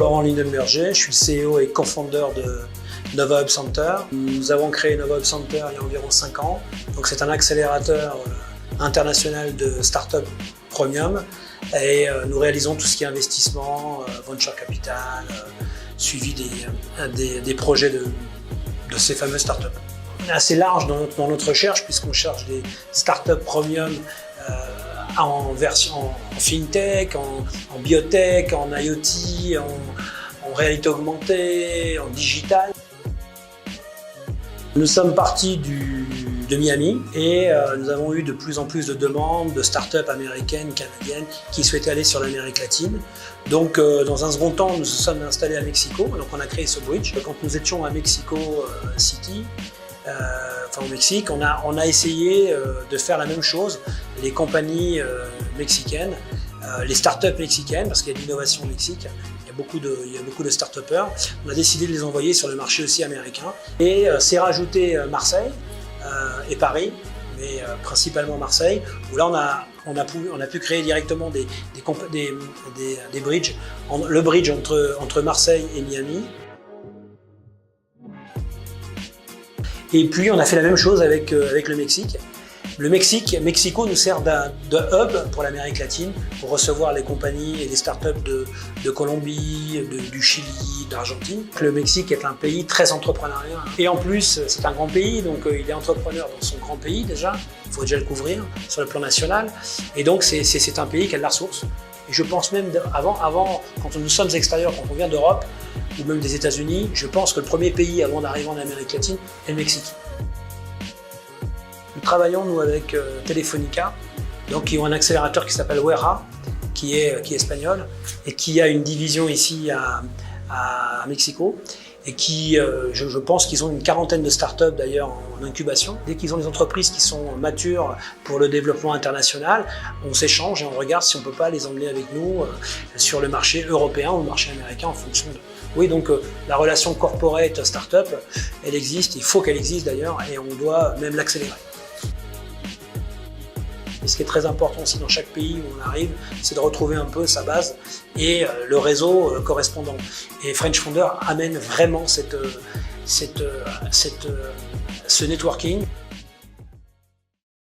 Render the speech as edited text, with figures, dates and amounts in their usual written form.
Laurent Lindenberger, je suis CEO et co-founder de Nova Hub Center. Nous avons créé Nova Hub Center il y a environ 5 ans. Donc c'est un accélérateur international de start-up premium et nous réalisons tout ce qui est investissement, venture capital, suivi des projets de ces fameuses start-up. On est assez large dans notre recherche puisqu'on cherche des start-up premium en fintech, en biotech, en IoT, en réalité augmentée, en digital. Nous sommes partis de Miami et nous avons eu de plus en plus de demandes de start-up américaines, canadiennes qui souhaitaient aller sur l'Amérique latine. Donc dans un second temps, nous nous sommes installés à Mexico, donc on a créé ce bridge. Quand nous étions à Mexico City, au Mexique, on a essayé de faire la même chose. Les compagnies mexicaines, les start-up mexicaines, parce qu'il y a de l'innovation au Mexique, il y a beaucoup de start-upers. On a décidé de les envoyer sur le marché aussi américain. Et c'est rajouté Marseille et Paris, mais principalement Marseille, où là on a pu créer directement des bridges, le bridge entre Marseille et Miami. Et puis on a fait la même chose avec le Mexique. Mexico nous sert de hub pour l'Amérique latine, pour recevoir les compagnies et les startups de Colombie, du Chili, d'Argentine. Le Mexique est un pays très entrepreneurial. Et en plus, c'est un grand pays, donc il est entrepreneur dans son grand pays déjà. Il faut déjà le couvrir sur le plan national. Et donc c'est un pays qui a de la ressource. Et je pense même, avant, quand nous sommes extérieurs, quand on vient d'Europe, ou même des États-Unis, je pense que le premier pays avant d'arriver en Amérique latine est le Mexique. Nous travaillons nous avec Telefónica, donc qui ont un accélérateur qui s'appelle Wera, qui est espagnol et qui a une division ici à Mexico et qui, je pense qu'ils ont une quarantaine de startups d'ailleurs en incubation. Dès qu'ils ont des entreprises qui sont matures pour le développement international, on s'échange et on regarde si on ne peut pas les emmener avec nous sur le marché européen ou le marché américain en fonction de... Oui, donc la relation corporate startup, elle existe, il faut qu'elle existe d'ailleurs et on doit même l'accélérer. Et ce qui est très important aussi dans chaque pays où on arrive, c'est de retrouver un peu sa base et le réseau correspondant. Et French Founder amène vraiment ce networking.